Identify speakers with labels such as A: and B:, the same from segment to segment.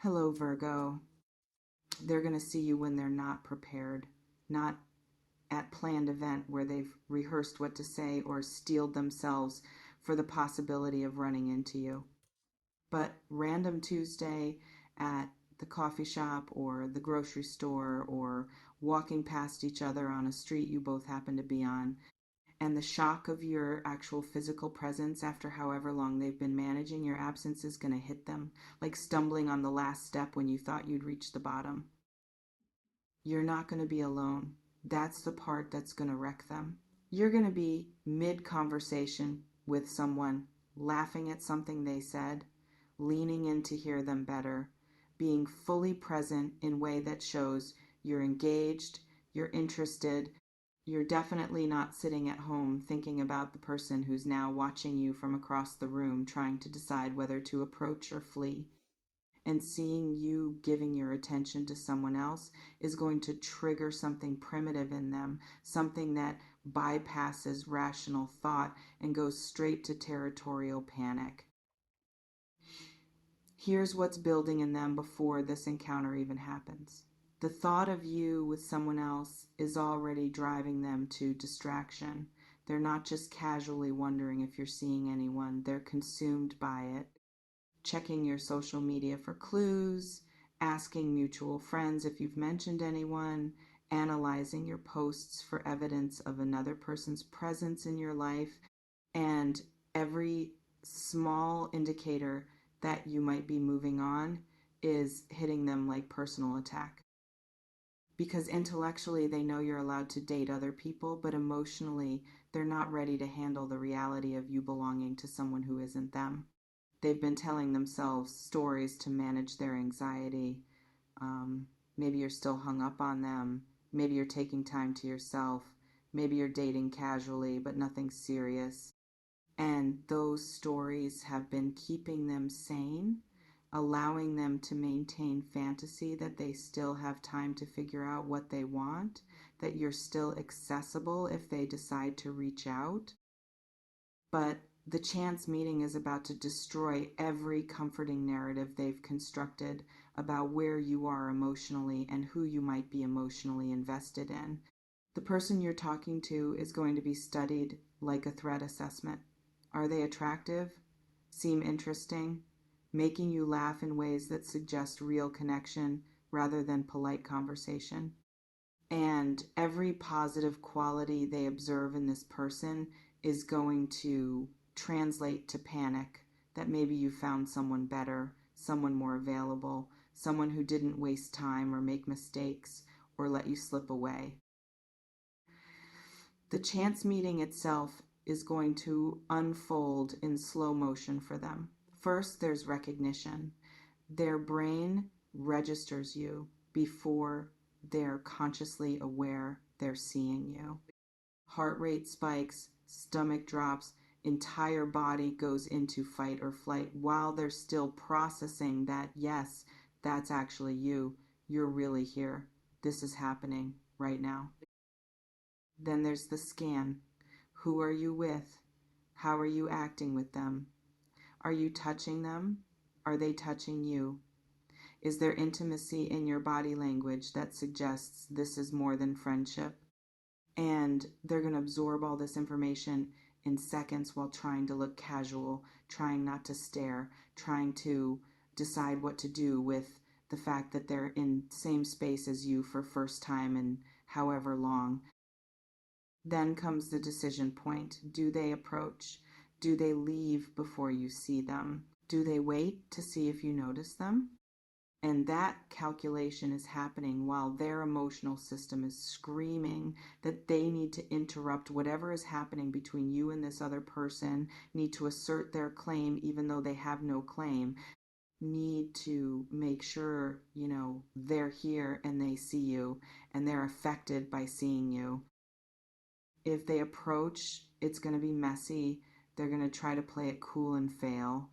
A: Hello, Virgo. They're going to see you when they're not prepared, not at planned event where they've rehearsed what to say or steeled themselves for the possibility of running into you. But random Tuesday at the coffee shop or the grocery store or walking past each other on a street you both happen to be on, and the shock of your actual physical presence after however long they've been managing your absence is going to hit them, like stumbling on the last step when you thought you'd reached the bottom. You're not going to be alone. That's the part that's going to wreck them. You're going to be mid conversation with someone, laughing at something they said, leaning in to hear them better, being fully present in a way that shows you're engaged, you're interested. You're definitely not sitting at home thinking about the person who's now watching you from across the room, trying to decide whether to approach or flee. And seeing you giving your attention to someone else is going to trigger something primitive in them, something that bypasses rational thought and goes straight to territorial panic. Here's what's building in them before this encounter even happens. The thought of you with someone else is already driving them to distraction. They're not just casually wondering if you're seeing anyone, they're consumed by it, checking your social media for clues, asking mutual friends if you've mentioned anyone, analyzing your posts for evidence of another person's presence in your life, and every small indicator that you might be moving on is hitting them like personal attack. Because intellectually they know you're allowed to date other people, but emotionally they're not ready to handle the reality of you belonging to someone who isn't them. They've been telling themselves stories to manage their anxiety. Maybe you're still hung up on them. Maybe you're taking time to yourself. Maybe you're dating casually, but nothing serious. And those stories have been keeping them sane, allowing them to maintain fantasy that they still have time to figure out what they want, that you're still accessible if they decide to reach out. But the chance meeting is about to destroy every comforting narrative they've constructed about where you are emotionally and who you might be emotionally invested in. The person you're talking to is going to be studied like a threat assessment. Are they attractive? Seem interesting? Making you laugh in ways that suggest real connection rather than polite conversation? And every positive quality they observe in this person is going to translate to panic that maybe you found someone better, someone more available, someone who didn't waste time or make mistakes or let you slip away. The chance meeting itself is going to unfold in slow motion for them. First, there's recognition. Their brain registers you before they're consciously aware they're seeing you. Heart rate spikes, stomach drops, entire body goes into fight or flight while they're still processing that, yes, that's actually you. You're really here. This is happening right now. Then there's the scan. Who are you with? How are you acting with them? Are you touching them? Are they touching you? Is there intimacy in your body language that suggests this is more than friendship? And they're going to absorb all this information in seconds while trying to look casual, trying not to stare, trying to decide what to do with the fact that they're in the same space as you for first time in however long. Then comes the decision point. Do they approach? Do they leave before you see them? Do they wait to see if you notice them? And that calculation is happening while their emotional system is screaming that they need to interrupt whatever is happening between you and this other person, need to assert their claim even though they have no claim, need to make sure, they're here and they see you and they're affected by seeing you. If they approach, it's going to be messy. They're going to try to play it cool and fail.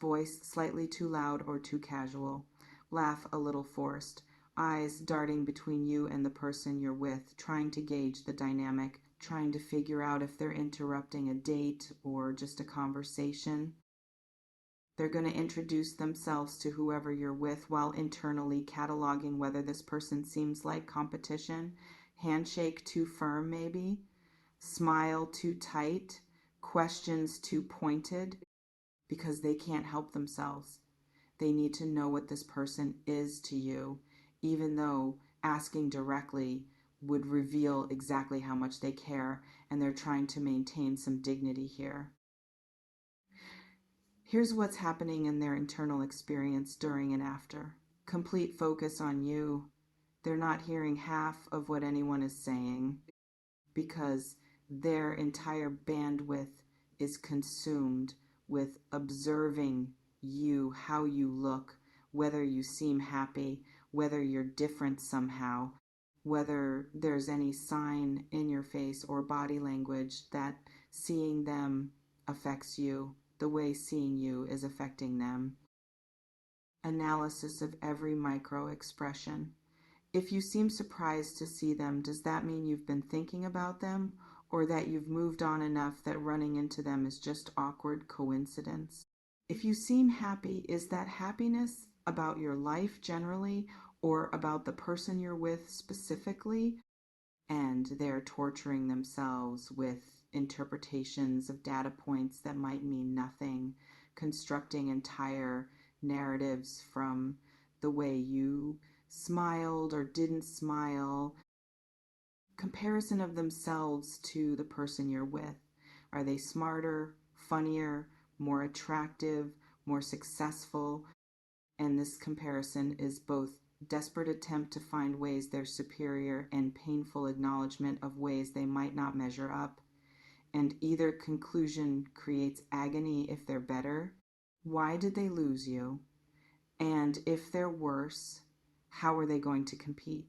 A: Voice slightly too loud or too casual. Laugh a little forced. Eyes darting between you and the person you're with, trying to gauge the dynamic, trying to figure out if they're interrupting a date or just a conversation. They're going to introduce themselves to whoever you're with while internally cataloging whether this person seems like competition. Handshake too firm, maybe. Smile too tight. Questions too pointed, because they can't help themselves. They need to know what this person is to you, even though asking directly would reveal exactly how much they care, and they're trying to maintain some dignity here. Here's what's happening in their internal experience during and after. Complete focus on you. They're not hearing half of what anyone is saying because their entire bandwidth is consumed with observing you, how you look, whether you seem happy, whether you're different somehow, whether there's any sign in your face or body language that seeing them affects you, the way seeing you is affecting them. Analysis of every micro expression. If you seem surprised to see them, does that mean you've been thinking about them, or that you've moved on enough that running into them is just awkward coincidence? If you seem happy, is that happiness about your life generally, or about the person you're with specifically? And they're torturing themselves with interpretations of data points that might mean nothing, constructing entire narratives from the way you smiled or didn't smile, comparison of themselves to the person you're with. Are they smarter, funnier, more attractive, more successful? And this comparison is both desperate attempt to find ways they're superior and painful acknowledgement of ways they might not measure up. And either conclusion creates agony if they're better. Why did they lose you? And if they're worse, how are they going to compete?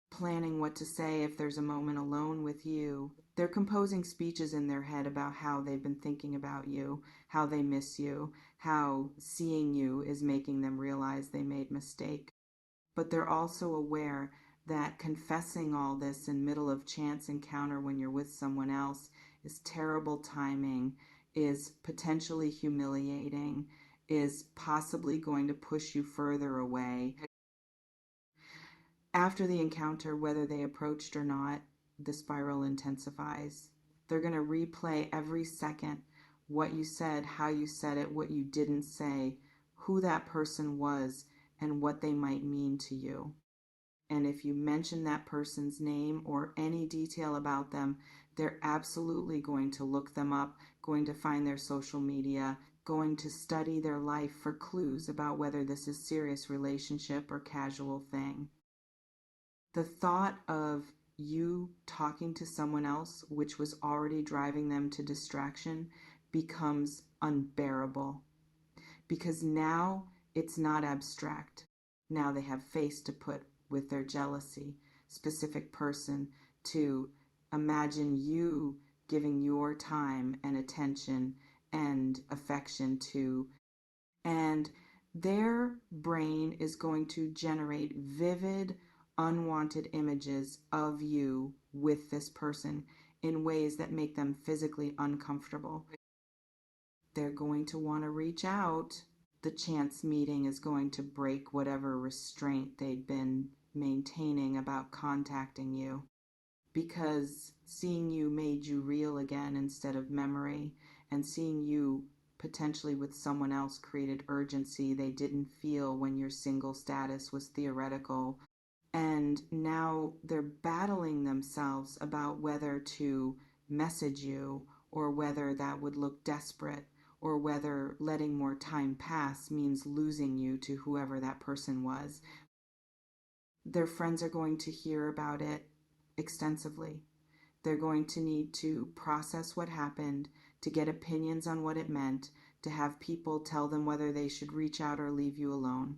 A: Planning what to say if there's a moment alone with you. They're composing speeches in their head about how they've been thinking about you, how they miss you, how seeing you is making them realize they made a mistake. But they're also aware that confessing all this in middle of chance encounter when you're with someone else is terrible timing, is potentially humiliating, is possibly going to push you further away. After the encounter, whether they approached or not, the spiral intensifies. They're going to replay every second what you said, how you said it, what you didn't say, who that person was, and what they might mean to you. And if you mention that person's name or any detail about them, they're absolutely going to look them up, going to find their social media, going to study their life for clues about whether this is a serious relationship or casual thing. The thought of you talking to someone else, which was already driving them to distraction, becomes unbearable. Because now it's not abstract. Now they have face to put with their jealousy, specific person to imagine you giving your time and attention and affection to. And their brain is going to generate vivid, unwanted images of you with this person in ways that make them physically uncomfortable. They're going to want to reach out. The chance meeting is going to break whatever restraint they'd been maintaining about contacting you, because seeing you made you real again instead of memory, and seeing you potentially with someone else created urgency they didn't feel when your single status was theoretical. And now they're battling themselves about whether to message you or whether that would look desperate, or whether letting more time pass means losing you to whoever that person was. Their friends are going to hear about it extensively. They're going to need to process what happened, to get opinions on what it meant, to have people tell them whether they should reach out or leave you alone.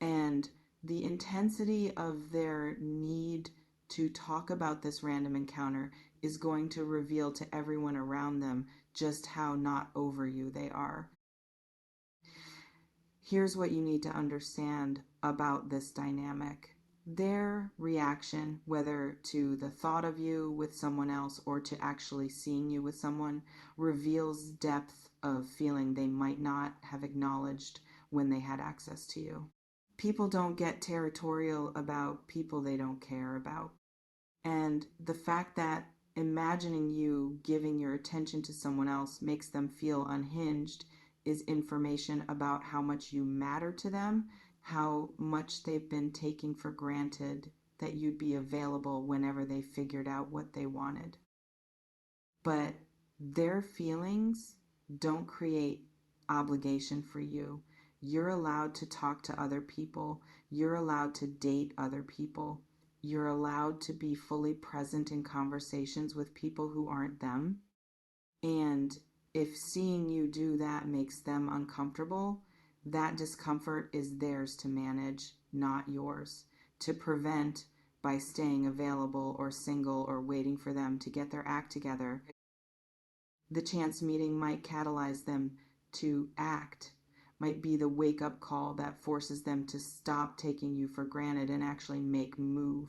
A: And the intensity of their need to talk about this random encounter is going to reveal to everyone around them just how not over you they are. Here's what you need to understand about this dynamic. Their reaction, whether to the thought of you with someone else or to actually seeing you with someone, reveals depth of feeling they might not have acknowledged when they had access to you. People don't get territorial about people they don't care about. And the fact that imagining you giving your attention to someone else makes them feel unhinged is information about how much you matter to them, how much they've been taking for granted that you'd be available whenever they figured out what they wanted. But their feelings don't create obligation for you. You're allowed to talk to other people. You're allowed to date other people. You're allowed to be fully present in conversations with people who aren't them. And if seeing you do that makes them uncomfortable, that discomfort is theirs to manage, not yours, to prevent by staying available or single or waiting for them to get their act together. The chance meeting might catalyze them to act, might be the wake up call that forces them to stop taking you for granted and actually make move.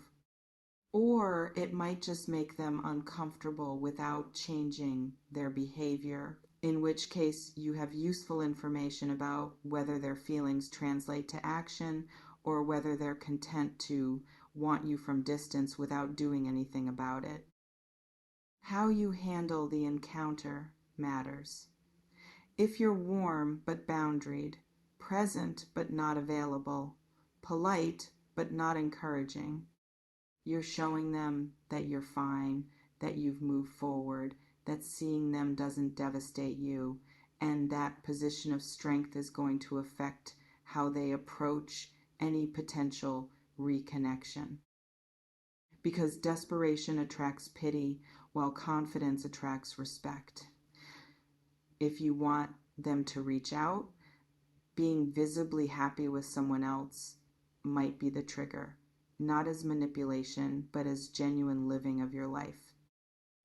A: Or it might just make them uncomfortable without changing their behavior, in which case you have useful information about whether their feelings translate to action or whether they're content to want you from distance without doing anything about it. How you handle the encounter matters. If you're warm but boundaried, present but not available, polite but not encouraging, you're showing them that you're fine, that you've moved forward, that seeing them doesn't devastate you, and that position of strength is going to affect how they approach any potential reconnection. Because desperation attracts pity, while confidence attracts respect. If you want them to reach out, being visibly happy with someone else might be the trigger, not as manipulation, but as genuine living of your life.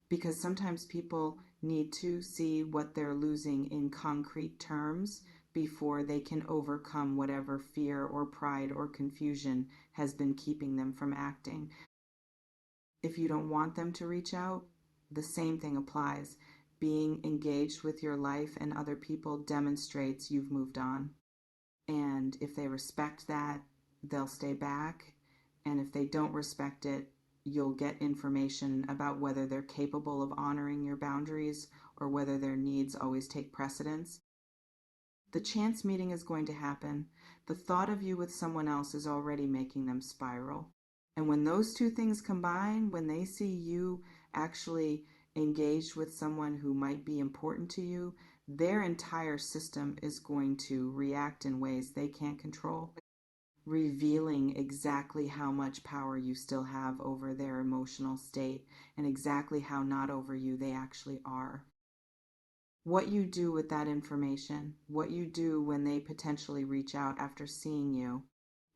A: Because sometimes people need to see what they're losing in concrete terms before they can overcome whatever fear or pride or confusion has been keeping them from acting. If you don't want them to reach out, the same thing applies. Being engaged with your life and other people demonstrates you've moved on. And if they respect that, they'll stay back. And if they don't respect it, you'll get information about whether they're capable of honoring your boundaries or whether their needs always take precedence. The chance meeting is going to happen. The thought of you with someone else is already making them spiral. And when those two things combine, when they see you actually engaged with someone who might be important to you, their entire system is going to react in ways they can't control, revealing exactly how much power you still have over their emotional state and exactly how not over you they actually are. What you do with that information, what you do when they potentially reach out after seeing you,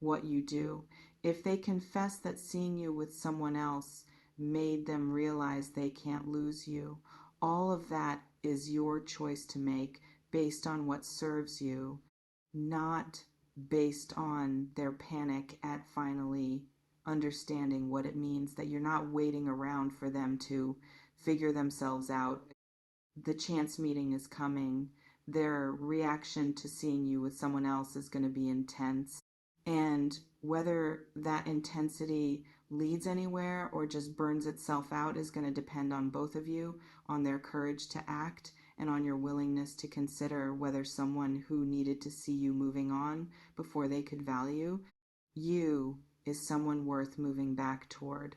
A: what you do. If they confess that seeing you with someone else made them realize they can't lose you, all of that is your choice to make based on what serves you, not based on their panic at finally understanding what it means, that you're not waiting around for them to figure themselves out. The chance meeting is coming. Their reaction to seeing you with someone else is going to be intense. And whether that intensity leads anywhere or just burns itself out is going to depend on both of you, on their courage to act, and on your willingness to consider whether someone who needed to see you moving on before they could value you is someone worth moving back toward.